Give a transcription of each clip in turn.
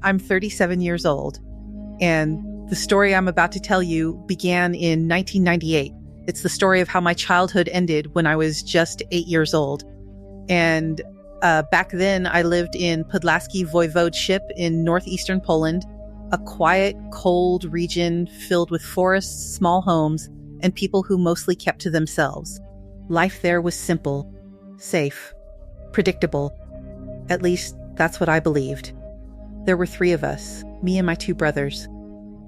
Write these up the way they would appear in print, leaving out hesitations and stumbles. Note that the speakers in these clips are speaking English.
I'm 37 years old, and the story I'm about to tell you began in 1998. It's the story of how my childhood ended when I was just 8 years old. And back then, I lived in Podlaski Voivodeship in northeastern Poland, a quiet, cold region filled with forests, small homes, and people who mostly kept to themselves. Life there was simple, safe, predictable. At least, that's what I believed. There were 3 of us, me and my 2 brothers.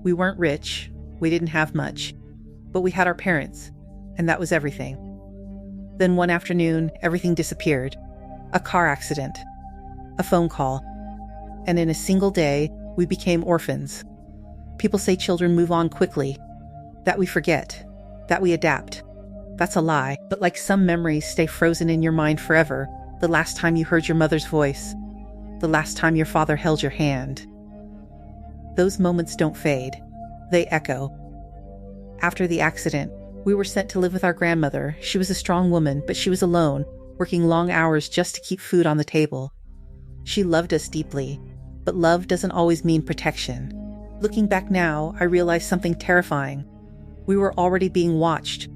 We weren't rich, we didn't have much, but we had our parents, and that was everything. Then one afternoon, everything disappeared. A car accident, a phone call, and in a single day, we became orphans. People say children move on quickly, that we forget, that we adapt. That's a lie, but like some memories stay frozen in your mind forever. The last time you heard your mother's voice, the last time your father held your hand. Those moments don't fade, they echo. After the accident, we were sent to live with our grandmother. She was a strong woman, but she was alone, working long hours just to keep food on the table. She loved us deeply, but love doesn't always mean protection. Looking back now, I realized something terrifying. We were already being watched.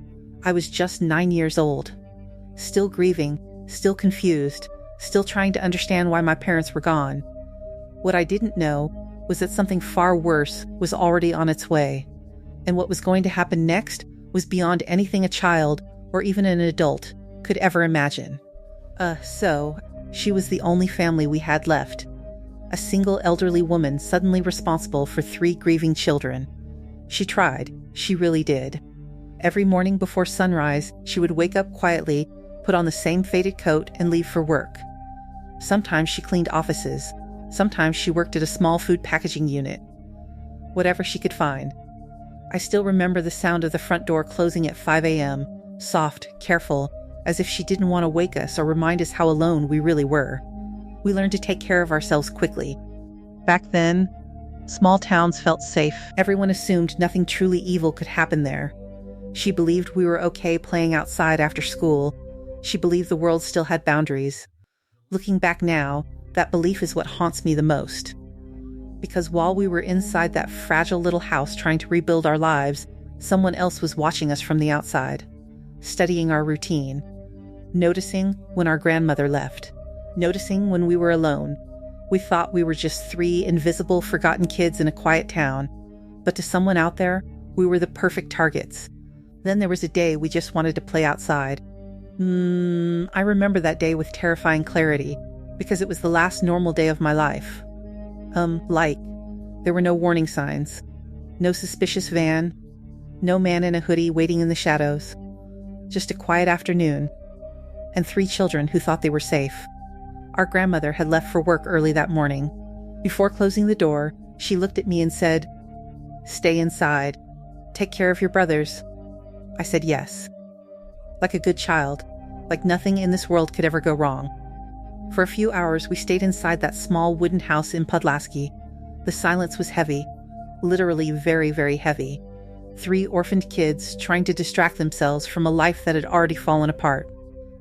I was just 9 years old, still grieving, still confused, still trying to understand why my parents were gone. What I didn't know was that something far worse was already on its way, and what was going to happen next was beyond anything a child, or even an adult, could ever imagine. So, she was the only family we had left. A single elderly woman suddenly responsible for 3 grieving children. She tried, she really did. Every morning before sunrise, she would wake up quietly, put on the same faded coat, and leave for work. Sometimes she cleaned offices. Sometimes she worked at a small food packaging unit. Whatever she could find. I still remember the sound of the front door closing at 5 a.m., soft, careful, as if she didn't want to wake us or remind us how alone we really were. We learned to take care of ourselves quickly. Back then, small towns felt safe. Everyone assumed nothing truly evil could happen there. She believed we were okay playing outside after school. She believed the world still had boundaries. Looking back now, that belief is what haunts me the most. Because while we were inside that fragile little house trying to rebuild our lives, someone else was watching us from the outside, studying our routine, noticing when our grandmother left, noticing when we were alone. We thought we were just 3 invisible, forgotten kids in a quiet town, but to someone out there, we were the perfect targets. Then there was a day we just wanted to play outside. I remember that day with terrifying clarity, because it was the last normal day of my life. There were no warning signs, no suspicious van, no man in a hoodie waiting in the shadows, just a quiet afternoon, and 3 children who thought they were safe. Our grandmother had left for work early that morning. Before closing the door, she looked at me and said, "Stay inside. Take care of your brothers." I said yes. Like a good child, like nothing in this world could ever go wrong. For a few hours, we stayed inside that small wooden house in Podlaski. The silence was heavy, literally very, very heavy. 3 orphaned kids trying to distract themselves from a life that had already fallen apart.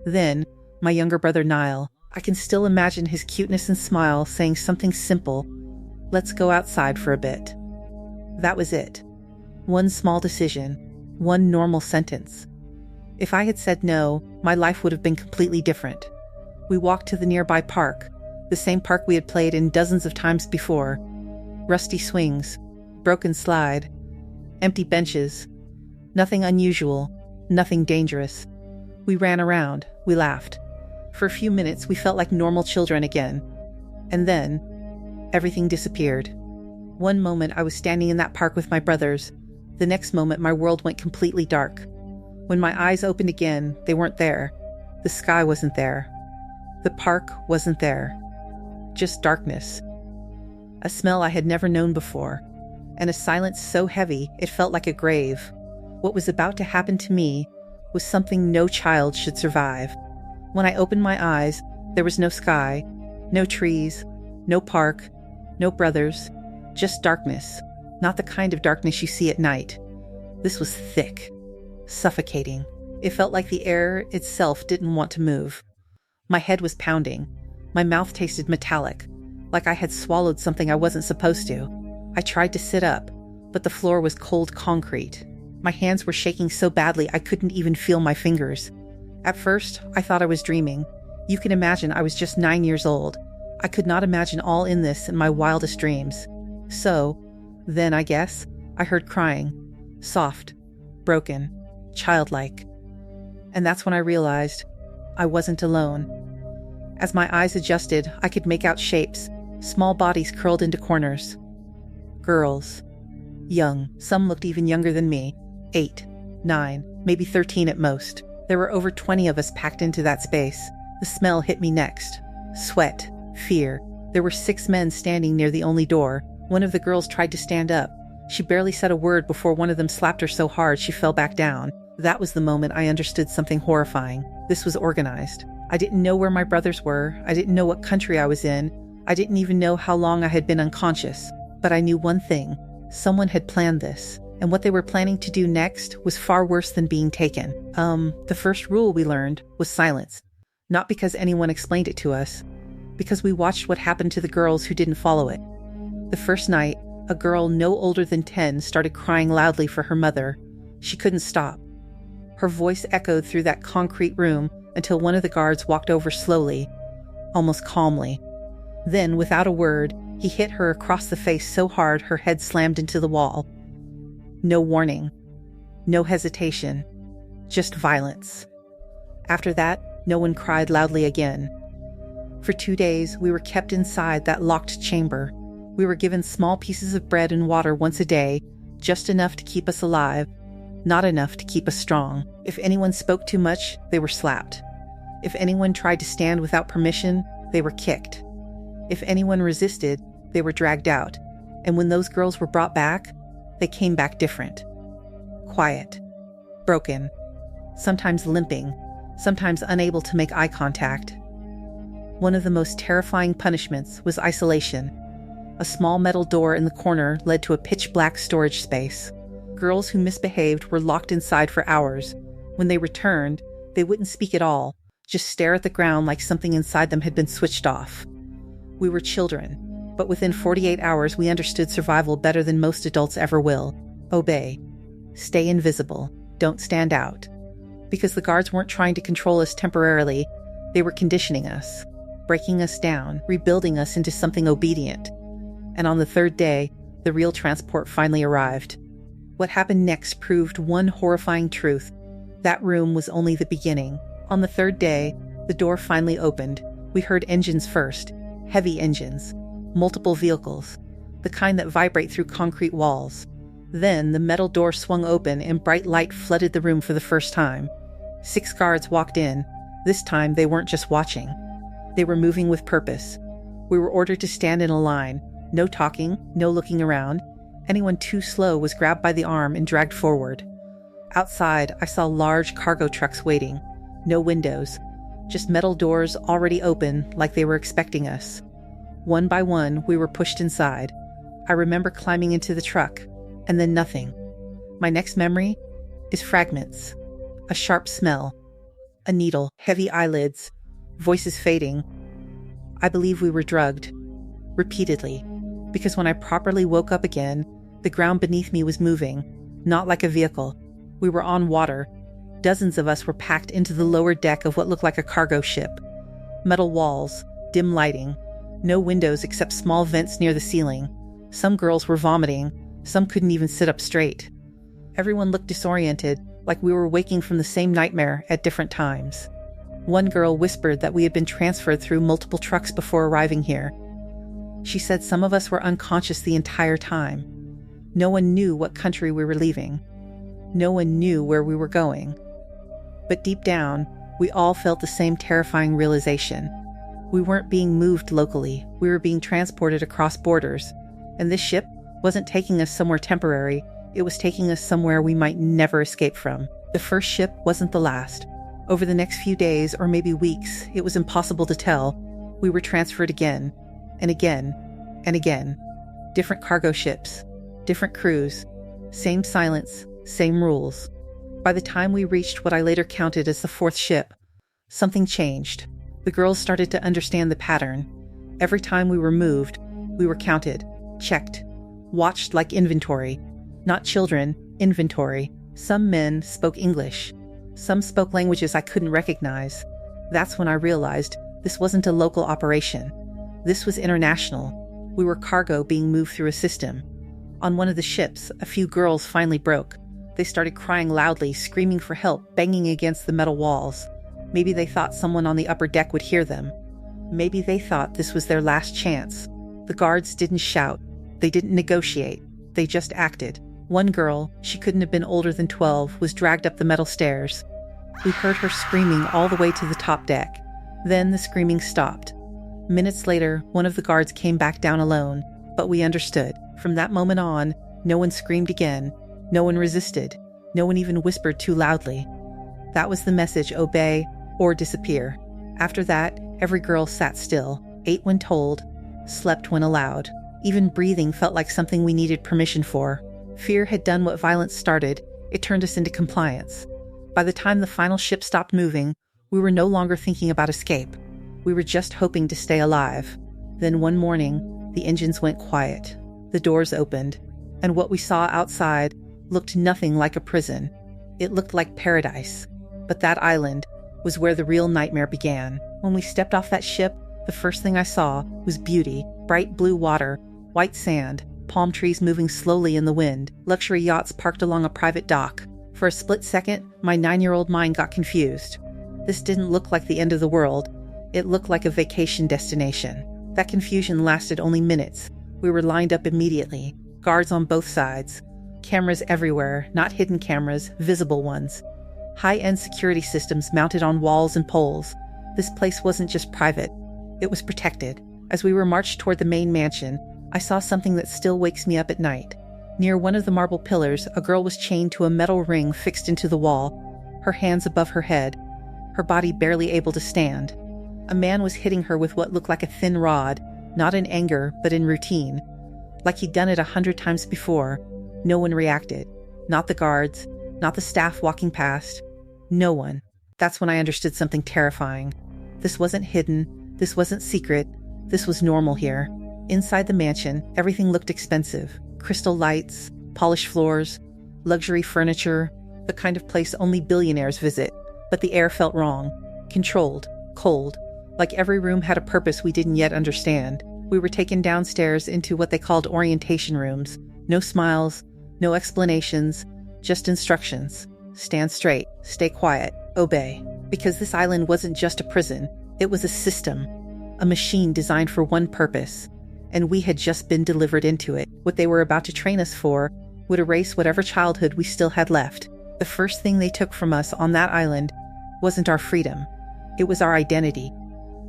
Then, my younger brother Niall, I can still imagine his cuteness and smile saying something simple, "Let's go outside for a bit." That was it. One small decision, one normal sentence. If I had said no, my life would have been completely different. We walked to the nearby park, the same park we had played in dozens of times before. Rusty swings, broken slide, empty benches. Nothing unusual, nothing dangerous. We ran around, we laughed. For a few minutes, we felt like normal children again. And then, everything disappeared. One moment, I was standing in that park with my brothers. The next moment, my world went completely dark. When my eyes opened again, they weren't there. The sky wasn't there. The park wasn't there. Just darkness. A smell I had never known before, and a silence so heavy it felt like a grave. What was about to happen to me was something no child should survive. When I opened my eyes, there was no sky, no trees, no park, no brothers, just darkness. Not the kind of darkness you see at night. This was thick, suffocating. It felt like the air itself didn't want to move. My head was pounding. My mouth tasted metallic. like I had swallowed something I wasn't supposed to. I tried to sit up, but the floor was cold concrete. My hands were shaking so badly I couldn't even feel my fingers. At first, I thought I was dreaming. You can imagine I was just 9 years old. I could not imagine all in this in my wildest dreams. So, then I guess, I heard crying. Soft, broken, childlike. And that's when I realized I wasn't alone. As my eyes adjusted, I could make out shapes, small bodies curled into corners. Girls. Young. Some looked even younger than me. 8, 9, maybe 13 at most. There were over 20 of us packed into that space. The smell hit me next. Sweat. Fear. There were 6 men standing near the only door. One of the girls tried to stand up. She barely said a word before one of them slapped her so hard she fell back down. That was the moment I understood something horrifying. This was organized. I didn't know where my brothers were. I didn't know what country I was in. I didn't even know how long I had been unconscious. But I knew one thing. Someone had planned this. And what they were planning to do next was far worse than being taken. The first rule we learned was silence. Not because anyone explained it to us. Because we watched what happened to the girls who didn't follow it. The first night, a girl no older than 10 started crying loudly for her mother. She couldn't stop. Her voice echoed through that concrete room until one of the guards walked over slowly, almost calmly. Then, without a word, he hit her across the face so hard her head slammed into the wall. No warning. No hesitation. Just violence. After that, no one cried loudly again. For 2 days, we were kept inside that locked chamber. We were given small pieces of bread and water once a day, just enough to keep us alive, not enough to keep us strong. If anyone spoke too much, they were slapped. If anyone tried to stand without permission, they were kicked. If anyone resisted, they were dragged out. And when those girls were brought back, they came back different. Quiet. Broken. Sometimes limping. Sometimes unable to make eye contact. One of the most terrifying punishments was isolation. A small metal door in the corner led to a pitch-black storage space. Girls who misbehaved were locked inside for hours. When they returned, they wouldn't speak at all, just stare at the ground like something inside them had been switched off. We were children, but within 48 hours we understood survival better than most adults ever will. Obey. Stay invisible. Don't stand out. Because the guards weren't trying to control us temporarily, they were conditioning us, breaking us down, rebuilding us into something obedient. And on the 3rd day, the real transport finally arrived. What happened next proved one horrifying truth. That room was only the beginning. On the 3rd day, the door finally opened. We heard engines first. Heavy engines. Multiple vehicles. The kind that vibrate through concrete walls. Then the metal door swung open and bright light flooded the room for the first time. 6 guards walked in. This time they weren't just watching. They were moving with purpose. We were ordered to stand in a line. No talking, no looking around. Anyone too slow was grabbed by the arm and dragged forward. Outside, I saw large cargo trucks waiting. No windows. Just metal doors already open like they were expecting us. One by one, we were pushed inside. I remember climbing into the truck, and then nothing. My next memory is fragments. A sharp smell. A needle, heavy eyelids, voices fading. I believe we were drugged. Repeatedly. Because when I properly woke up again, the ground beneath me was moving, not like a vehicle. We were on water. Dozens of us were packed into the lower deck of what looked like a cargo ship. Metal walls, dim lighting, no windows except small vents near the ceiling. Some girls were vomiting, some couldn't even sit up straight. Everyone looked disoriented, like we were waking from the same nightmare at different times. One girl whispered that we had been transferred through multiple trucks before arriving here. She said some of us were unconscious the entire time. No one knew what country we were leaving. No one knew where we were going. But deep down, we all felt the same terrifying realization. We weren't being moved locally. We were being transported across borders. And this ship wasn't taking us somewhere temporary. It was taking us somewhere we might never escape from. The first ship wasn't the last. Over the next few days, or maybe weeks, it was impossible to tell. We were transferred again. And again, and again. Different cargo ships, different crews, same silence, same rules. By the time we reached what I later counted as the 4th ship, something changed. The girls started to understand the pattern. Every time we were moved, we were counted, checked, watched like inventory. Not children, inventory. Some men spoke English. Some spoke languages I couldn't recognize. That's when I realized this wasn't a local operation. This was international. We were cargo being moved through a system. On one of the ships, a few girls finally broke. They started crying loudly, screaming for help, banging against the metal walls. Maybe they thought someone on the upper deck would hear them. Maybe they thought this was their last chance. The guards didn't shout. They didn't negotiate. They just acted. One girl, she couldn't have been older than 12, was dragged up the metal stairs. We heard her screaming all the way to the top deck. Then the screaming stopped. Minutes later, one of the guards came back down alone, but we understood. From that moment on, no one screamed again. No one resisted. No one even whispered too loudly. That was the message: obey or disappear. After that, every girl sat still, ate when told, slept when allowed. Even breathing felt like something we needed permission for. Fear had done what violence started. It turned us into compliance. By the time the final ship stopped moving, we were no longer thinking about escape. We were just hoping to stay alive. Then one morning, the engines went quiet. The doors opened, and what we saw outside looked nothing like a prison. It looked like paradise. But that island was where the real nightmare began. When we stepped off that ship, the first thing I saw was beauty: bright blue water, white sand, palm trees moving slowly in the wind, luxury yachts parked along a private dock. For a split second, my 9-year-old mind got confused. This didn't look like the end of the world. It looked like a vacation destination. That confusion lasted only minutes. We were lined up immediately, guards on both sides, cameras everywhere, not hidden cameras, visible ones. High-end security systems mounted on walls and poles. This place wasn't just private. It was protected. As we were marched toward the main mansion, I saw something that still wakes me up at night. Near one of the marble pillars, a girl was chained to a metal ring fixed into the wall, her hands above her head, her body barely able to stand. A man was hitting her with what looked like a thin rod, not in anger, but in routine. Like he'd done it 100 times before. No one reacted. Not the guards, not the staff walking past. No one. That's when I understood something terrifying. This wasn't hidden. This wasn't secret. This was normal here. Inside the mansion, everything looked expensive. Crystal lights, polished floors, luxury furniture, the kind of place only billionaires visit. But the air felt wrong. Controlled. Cold. Like every room had a purpose we didn't yet understand. We were taken downstairs into what they called orientation rooms. No smiles, no explanations, just instructions. Stand straight, stay quiet, obey. Because this island wasn't just a prison. It was a system. A machine designed for one purpose. And we had just been delivered into it. What they were about to train us for would erase whatever childhood we still had left. The first thing they took from us on that island wasn't our freedom. It was our identity.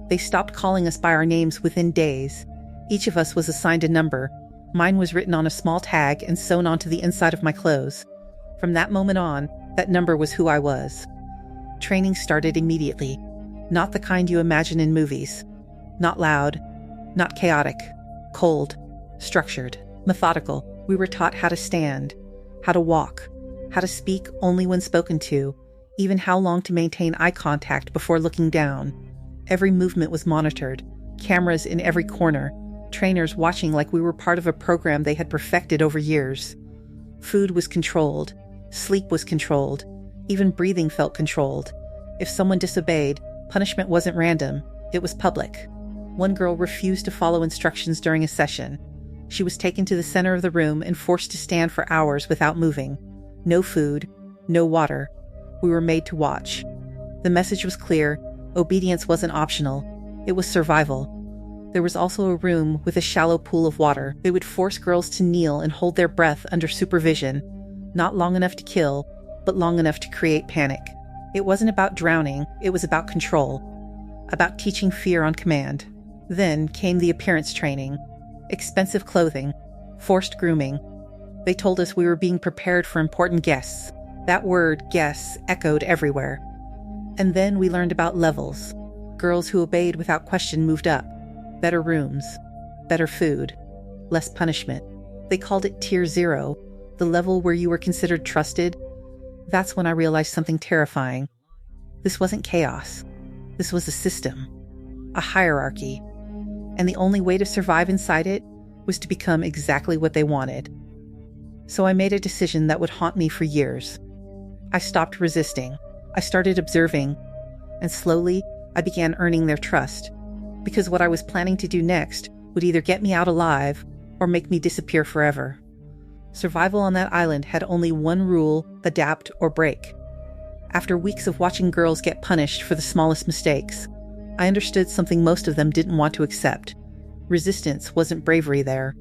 They stopped calling us by our names within days. Each of us was assigned a number. Mine was written on a small tag and sewn onto the inside of my clothes. From that moment on, that number was who I was. Training started immediately. Not the kind you imagine in movies. Not loud. Not chaotic. Cold. Structured. Methodical. We were taught how to stand. How to walk. How to speak only when spoken to. Even how long to maintain eye contact before looking down. Every movement was monitored. Cameras in every corner. Trainers watching like we were part of a program they had perfected over years. Food was controlled. Sleep was controlled. Even breathing felt controlled. If someone disobeyed, punishment wasn't random. It was public. One girl refused to follow instructions during a session. She was taken to the center of the room and forced to stand for hours without moving. No food, no water. We were made to watch. The message was clear. Obedience wasn't optional. It was survival. There was also a room with a shallow pool of water. They would force girls to kneel and hold their breath under supervision. Not long enough to kill, but long enough to create panic. It wasn't about drowning. It was about control. About teaching fear on command. Then came the appearance training. Expensive clothing. Forced grooming. They told us we were being prepared for important guests. That word, guests, echoed everywhere. And then we learned about levels. Girls who obeyed without question moved up. Better rooms. Better food. Less punishment. They called it Tier 0, the level where you were considered trusted. That's when I realized something terrifying. This wasn't chaos. This was a system. A hierarchy. and the only way to survive inside it was to become exactly what they wanted. So I made a decision that would haunt me for years. I stopped resisting. I started observing, and slowly I began earning their trust, because what I was planning to do next would either get me out alive or make me disappear forever. Survival on that island had only one rule: adapt or break. After weeks of watching girls get punished for the smallest mistakes, I understood something most of them didn't want to accept. Resistance wasn't bravery there.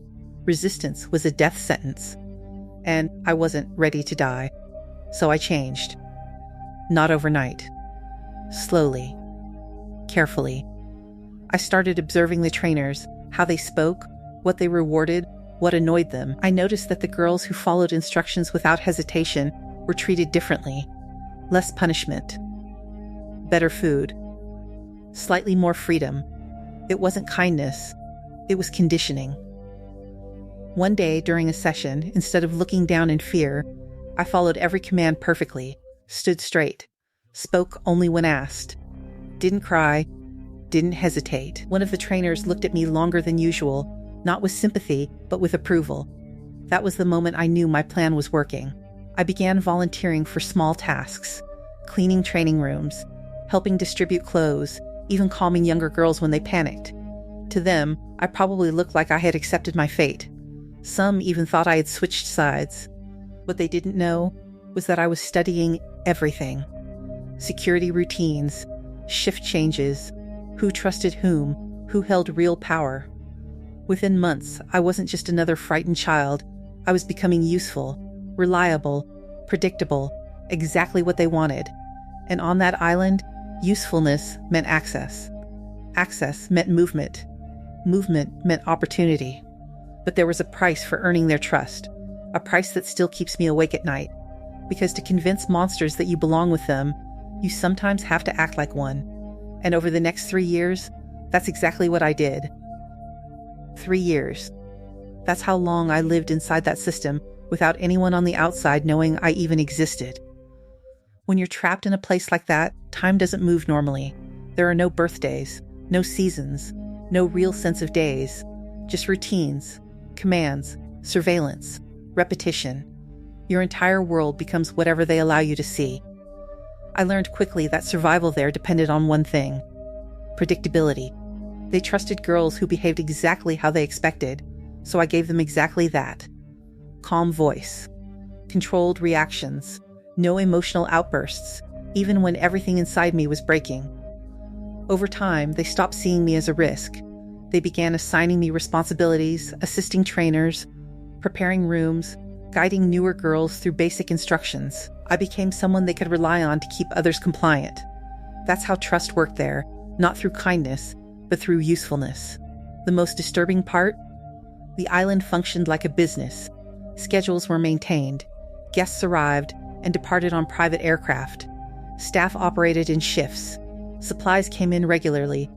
Resistance was a death sentence. And I wasn't ready to die. So I changed. Not overnight. Slowly. Carefully. I started observing the trainers, how they spoke, what they rewarded, what annoyed them. I noticed that the girls who followed instructions without hesitation were treated differently. Less punishment. Better food. Slightly more freedom. It wasn't kindness. It was conditioning. One day during a session, instead of looking down in fear, I followed every command perfectly, stood straight, spoke only when asked, didn't cry, didn't hesitate. One of the trainers looked at me longer than usual, not with sympathy, but with approval. That was the moment I knew my plan was working. I began volunteering for small tasks, cleaning training rooms, helping distribute clothes, even calming younger girls when they panicked. To them, I probably looked like I had accepted my fate. Some even thought I had switched sides. What they didn't know was that I was studying everything. Security routines, shift changes, who trusted who held real power. Within months, I wasn't just another frightened child. I was becoming useful, reliable, predictable, exactly what they wanted. And on that island, usefulness meant access. Access meant movement. Movement meant opportunity. But there was a price for earning their trust, a price that still keeps me awake at night. Because to convince monsters that you belong with them, you sometimes have to act like one. And over the next 3 years, that's exactly what I did. 3 years. That's how long I lived inside that system without anyone on the outside knowing I even existed. When you're trapped in a place like that, time doesn't move normally. There are no birthdays, no seasons, no real sense of days, just routines, commands, surveillance, repetition. Your entire world becomes whatever they allow you to see. I learned quickly that survival there depended on one thing: predictability. They trusted girls who behaved exactly how they expected, so I gave them exactly that. Calm voice, controlled reactions, no emotional outbursts, even when everything inside me was breaking. Over time, they stopped seeing me as a risk. They began assigning me responsibilities, assisting trainers, preparing rooms, guiding newer girls through basic instructions. I became someone they could rely on to keep others compliant. That's how trust worked there, not through kindness, but through usefulness. The most disturbing part? The island functioned like a business. Schedules were maintained. Guests arrived and departed on private aircraft. Staff operated in shifts. Supplies came in regularly.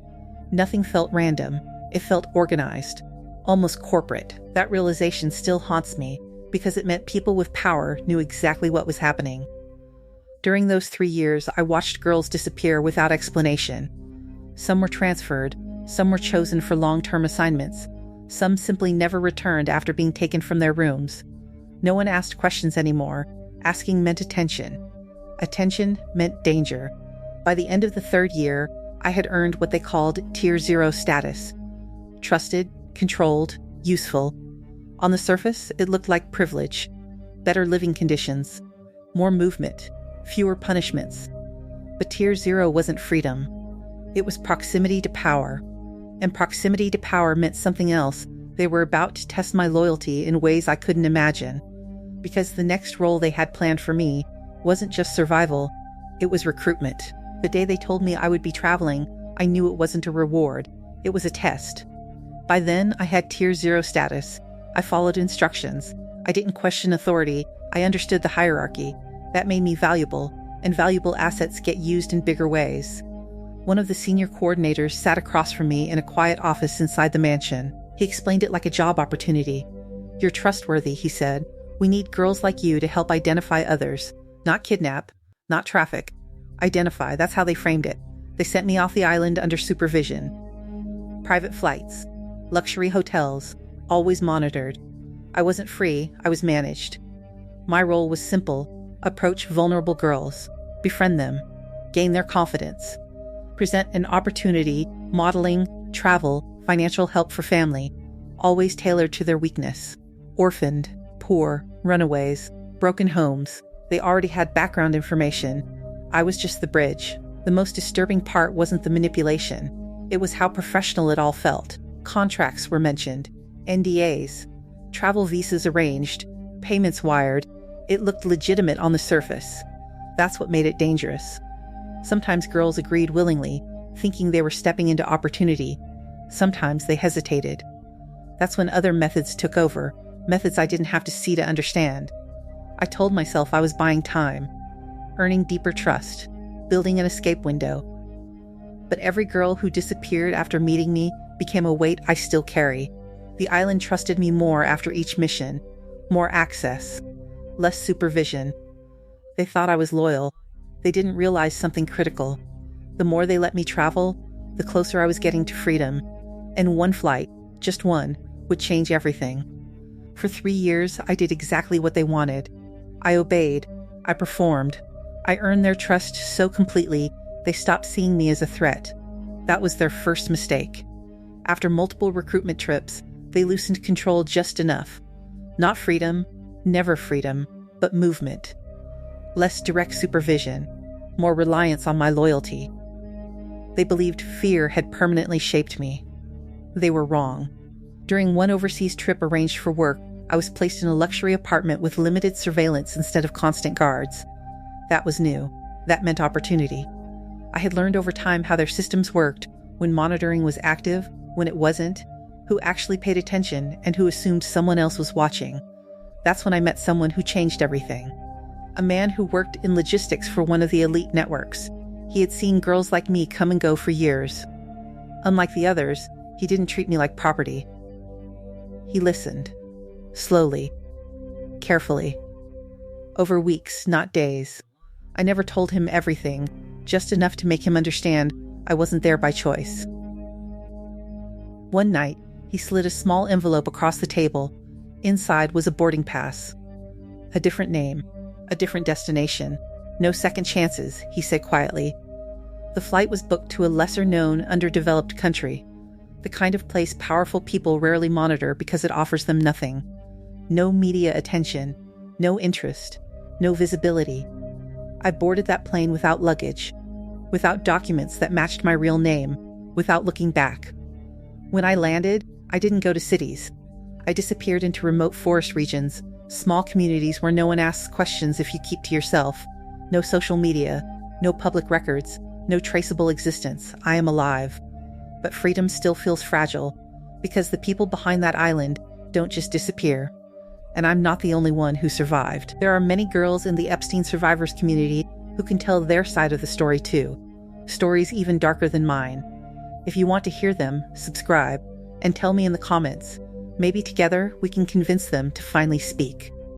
Nothing felt random. It felt organized, almost corporate. That realization still haunts me because it meant people with power knew exactly what was happening. During those 3 years, I watched girls disappear without explanation. Some were transferred, some were chosen for long-term assignments, some simply never returned after being taken from their rooms. No one asked questions anymore. Asking meant attention. Attention meant danger. By the end of the 3rd year, I had earned what they called Tier 0 status. Trusted, controlled, useful. On the surface, it looked like privilege, better living conditions, more movement, fewer punishments. But Tier 0 wasn't freedom. It was proximity to power. And proximity to power meant something else. They were about to test my loyalty in ways I couldn't imagine. Because the next role they had planned for me wasn't just survival, it was recruitment. The day they told me I would be traveling, I knew it wasn't a reward. It was a test. By then, I had Tier 0 status. I followed instructions. I didn't question authority. I understood the hierarchy. That made me valuable, and valuable assets get used in bigger ways. One of the senior coordinators sat across from me in a quiet office inside the mansion. He explained it like a job opportunity. "You're trustworthy," he said. "We need girls like you to help identify others. Not kidnap, not traffic. Identify." That's how they framed it. They sent me off the island under supervision. Private flights, luxury hotels, always monitored. I wasn't free, I was managed. My role was simple: approach vulnerable girls, befriend them, gain their confidence, present an opportunity, modeling, travel, financial help for family, always tailored to their weakness. Orphaned, poor, runaways, broken homes. They already had background information. I was just the bridge. The most disturbing part wasn't the manipulation. It was how professional it all felt. Contracts were mentioned, NDAs, travel visas arranged, payments wired. It looked legitimate on the surface. That's what made it dangerous. Sometimes girls agreed willingly, thinking they were stepping into opportunity. Sometimes they hesitated. That's when other methods took over, methods I didn't have to see to understand. I told myself I was buying time, earning deeper trust, building an escape window. But every girl who disappeared after meeting me became a weight I still carry. The island trusted me more after each mission, more access, less supervision. They thought I was loyal. They didn't realize something critical. The more they let me travel, the closer I was getting to freedom. And one flight, just one, would change everything. For 3 years, I did exactly what they wanted. I obeyed. I performed. I earned their trust so completely, they stopped seeing me as a threat. That was their first mistake. After multiple recruitment trips, they loosened control just enough. Not freedom, never freedom, but movement. Less direct supervision, more reliance on my loyalty. They believed fear had permanently shaped me. They were wrong. During one overseas trip arranged for work, I was placed in a luxury apartment with limited surveillance instead of constant guards. That was new. That meant opportunity. I had learned over time how their systems worked, when monitoring was active, when it wasn't, who actually paid attention, and who assumed someone else was watching. That's when I met someone who changed everything. A man who worked in logistics for one of the elite networks. He had seen girls like me come and go for years. Unlike the others, he didn't treat me like property. He listened. Slowly. Carefully. Over weeks, not days. I never told him everything, just enough to make him understand I wasn't there by choice. One night, he slid a small envelope across the table. Inside was a boarding pass. A different name, a different destination. No second chances, he said quietly. The flight was booked to a lesser-known, underdeveloped country. The kind of place powerful people rarely monitor because it offers them nothing. No media attention, no interest, no visibility. I boarded that plane without luggage, without documents that matched my real name, without looking back. When I landed, I didn't go to cities. I disappeared into remote forest regions, small communities where no one asks questions if you keep to yourself. No social media, no public records, no traceable existence. I am alive. But freedom still feels fragile, because the people behind that island don't just disappear. And I'm not the only one who survived. There are many girls in the Epstein survivors community who can tell their side of the story too. Stories even darker than mine. If you want to hear them, subscribe and tell me in the comments. Maybe together we can convince them to finally speak.